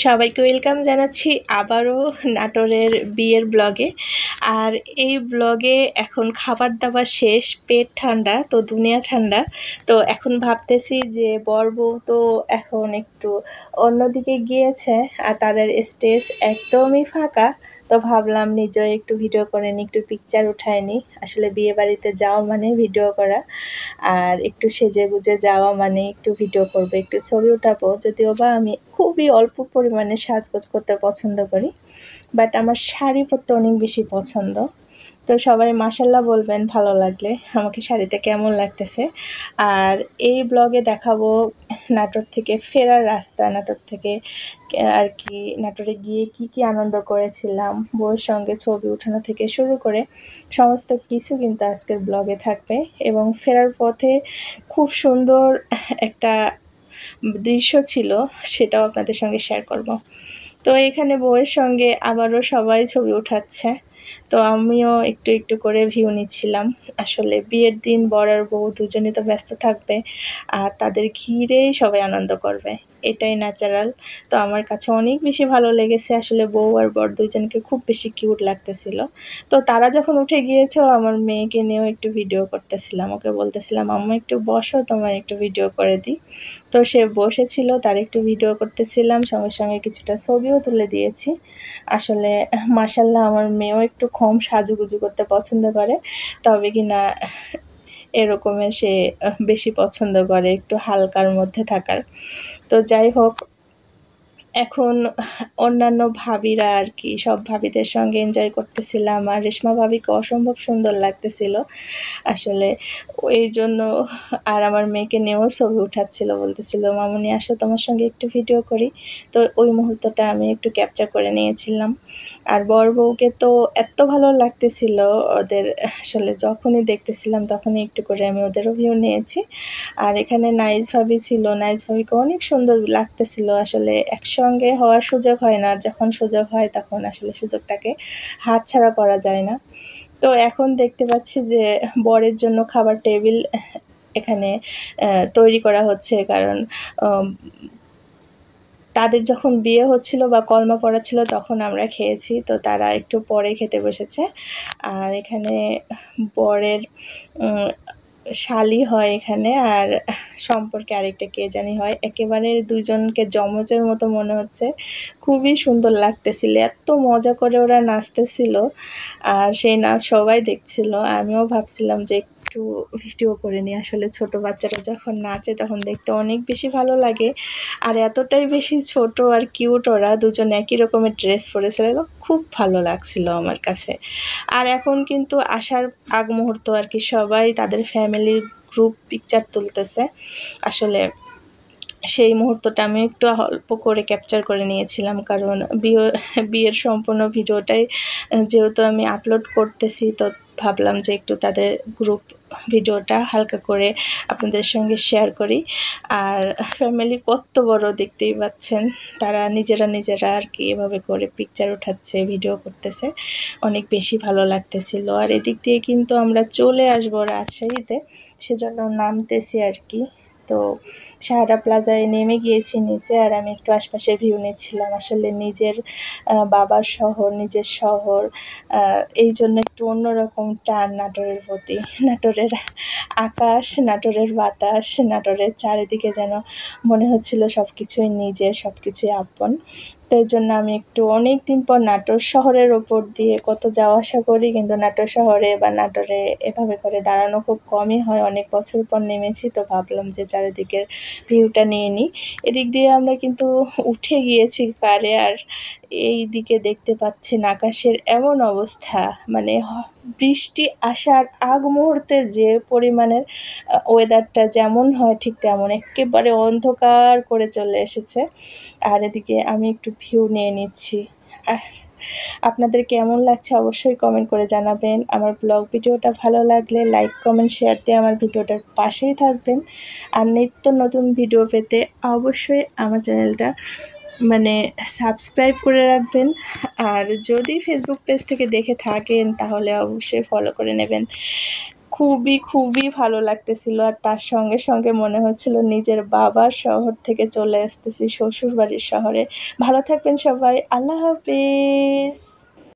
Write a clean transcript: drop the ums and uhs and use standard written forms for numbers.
সবাইকে ওয়েলকাম জানাচ্ছি আবারও নাটোরের বিয়ের ব্লগে। আর এই ব্লগে এখন খাবার দাবার শেষ, পেট ঠান্ডা তো দুনিয়া ঠান্ডা। তো এখন ভাবতেছি যে বর বউ তো এখন একটু অন্যদিকে গিয়েছে আর তাদের স্টেজ একদমই ফাঁকা। তো ভাবলাম নিজেও একটু ভিডিও করে নিই, একটু পিকচার উঠায় নিই। আসলে বিয়ে বাড়িতে যাওয়া মানে ভিডিও করা, আর একটু সেজে গুজে যাওয়া মানে একটু ভিডিও করবো, একটু ছবি উঠাবো। যদিও বা আমি খুবই অল্প পরিমাণে সাজগোজ করতে পছন্দ করি, বাট আমার শাড়ি পরতে অনেক বেশি পছন্দ। তো সবাই মাশাল্লাহ বলবেন ভালো লাগলে আমাকে শাড়িতে কেমন লাগতেছে। আর এই ব্লগে দেখাবো নাটোর থেকে ফেরার রাস্তা, নাটোর থেকে আর কি নাটোরে গিয়ে কি আনন্দ করেছিলাম, বউয়ের সঙ্গে ছবি উঠানো থেকে শুরু করে সমস্ত কিছু কিন্তু আজকের ব্লগে থাকবে। এবং ফেরার পথে খুব সুন্দর একটা দৃশ্য ছিল, সেটাও আপনাদের সঙ্গে শেয়ার করব। তো এখানে বউয়ের সঙ্গে আবারও সবাই ছবি উঠাচ্ছে, তো আমিও একটু একটু করে ভিউ নিচ্ছিলাম। আসলে বিয়ের দিন বর আর বউ দুজনেই তো ব্যস্ত থাকবে, আর তাদের ঘিরেই সবাই আনন্দ করবে, এটাই ন্যাচারাল। তো আমার কাছে অনেক বেশি ভালো লেগেছে, আসলে বউ আর বর দুজনকে খুব বেশি কিউট লাগতেছিল। তো তারা যখন উঠে গিয়েছে, আমার মেয়েকে নিয়েও একটু ভিডিও করতেছিলাম, ওকে বলতেছিলাম আম্মু একটু বসো, তোমার একটু ভিডিও করে দিই। তো সে বসেছিল, তার একটু ভিডিও করতেছিলাম, সঙ্গে সঙ্গে কিছুটা ছবিও তুলে দিয়েছি। আসলে মাশাল্লাহ আমার মেয়েও একটু কম সাজুগুজু করতে পছন্দ করে, তবে কিনা এরকমের সে বেশি পছন্দ করে একটু হালকার মধ্যে থাকার। তো যাই হোক, এখন অন্যান্য ভাবিরা আর কি সব ভাবিদের সঙ্গে এনজয় করতেছিলাম, আর রেশমা ভাবিকে অসম্ভব সুন্দর লাগতেছিল আসলে। এই জন্য আর আমার মেয়েকে নিয়েও ছবি উঠাচ্ছিল, বলতেছিল মামুনি আসো তোমার সঙ্গে একটু ভিডিও করি। তো ওই মুহূর্তটা আমি একটু ক্যাপচার করে নিয়েছিলাম। আর বর বউকে তো এত ভালো লাগতেছিল ওদের, আসলে যখনই দেখতেছিলাম তখনই একটু করে আমি ওদেরও ভিউ নিয়েছি। আর এখানে নাইস ভাবি ছিল, নাইস ভাবিকে অনেক সুন্দর লাগতেছিল। আসলে একসঙ্গে হওয়ার সুযোগ হয় না, যখন সুযোগ হয় তখন আসলে সুযোগটাকে হাতছাড়া করা যায় না। তো এখন দেখতে পাচ্ছি যে বরের জন্য খাবার টেবিল এখানে তৈরি করা হচ্ছে, কারণ তাদের যখন বিয়ে হচ্ছিল বা কলমা পড়া ছিল তখন আমরা খেয়েছি, তো তারা একটু পরে খেতে বসেছে। আর এখানে বরের শালি হয় এখানে, আর সম্পর্কে আরেকটা কে জানি হয়, একেবারে দুজনকে জমজের মতো মনে হচ্ছে। খুবই সুন্দর লাগতেছিল, এত মজা করে ওরা নাচতেছিল, আর সেই নাচ সবাই দেখছিল। আমিও ভাবছিলাম যে একটু ভিডিও করে নিই। আসলে ছোট বাচ্চারা যখন নাচে তখন দেখতে অনেক বেশি ভালো লাগে, আর এতটাই বেশি ছোট আর কিউট, ওরা দুজন একই রকমের ড্রেস পরেছিল, খুব ভালো লাগছিল আমার কাছে। আর এখন কিন্তু আসার আগ মুহূর্ত আর কি, সবাই তাদের ফ্যামিলির গ্রুপ পিকচার তুলতেছে। আসলে সেই মুহূর্তটা আমি একটু অল্প করে ক্যাপচার করে নিয়েছিলাম, কারণ বিয়ের সম্পূর্ণ ভিডিওটাই যেহেতু আমি আপলোড করতেছি, তো ভাবলাম যে একটু তাদের গ্রুপ ভিডিওটা হালকা করে আপনাদের সঙ্গে শেয়ার করি। আর ফ্যামিলি কত বড় দেখতেই পাচ্ছেন, তারা নিজেরা আর কি এভাবে করে পিকচার উঠাচ্ছে, ভিডিও করতেছে, অনেক বেশি ভালো লাগতেছিল। আর এদিক দিয়ে কিন্তু আমরা চলে আসবো রাজশাহীতে, সেজন্য নামতেছি আর কি। তো সাহারা প্লাজায় নেমে গিয়েছি নিচে, আর আমি একটু আশপাশের ভিউ নিচ্ছিলাম। আসলে নিজের বাবার শহর, নিজের শহর, এই জন্য একটু অন্যরকম টান নাটোরের প্রতি। নাটোরের আকাশ, নাটোরের বাতাস, নাটোরের চারিদিকে যেন মনে হচ্ছিল সব কিছুই নিজের, সব কিছুই আপন। তো এই জন্য আমি একটু অনেক দিন পর নাটোর শহরের ওপর দিয়ে কত যাওয়া আসা করি, কিন্তু নাটোর শহরে বা নাটোরে এভাবে করে দাঁড়ানো খুব কমই হয়, অনেক বছর পর নেমেছি, তো ভাবলাম যে চারিদিকের ভিউটা নিয়ে নিই। এদিক দিয়ে আমরা কিন্তু উঠে গিয়েছি কারে, আর এই দিকে দেখতে পাচ্ছেন আকাশের এমন অবস্থা, মানে বৃষ্টি আসার আগ মুহূর্তে যে পরিমাণের ওয়েদারটা যেমন হয় ঠিক তেমন একেবারে অন্ধকার করে চলে এসেছে। আর এদিকে আমি একটু ভিউ নিয়ে নিচ্ছি। আর আপনাদের কেমন লাগছে অবশ্যই কমেন্ট করে জানাবেন। আমার ব্লগ ভিডিওটা ভালো লাগলে লাইক কমেন্ট শেয়ার দিয়ে আমার ভিডিওটার পাশেই থাকবেন। আর নিত্য নতুন ভিডিও পেতে অবশ্যই আমার চ্যানেলটা সাবস্ক্রাইব করে রাখবেন। আর যদি ফেসবুক পেজ থেকে দেখে থাকেন তাহলে অবশ্যই ফলো করে নেবেন। খুবই খুবই ভালো লাগতেছিল। আর তার সঙ্গে সঙ্গে মনে হচ্ছিল নিজের বাবার শহর থেকে চলে আসতেছি শ্বশুরবাড়ির শহরে। ভালো থাকবেন সবাই। আল্লাহ হাফেজ।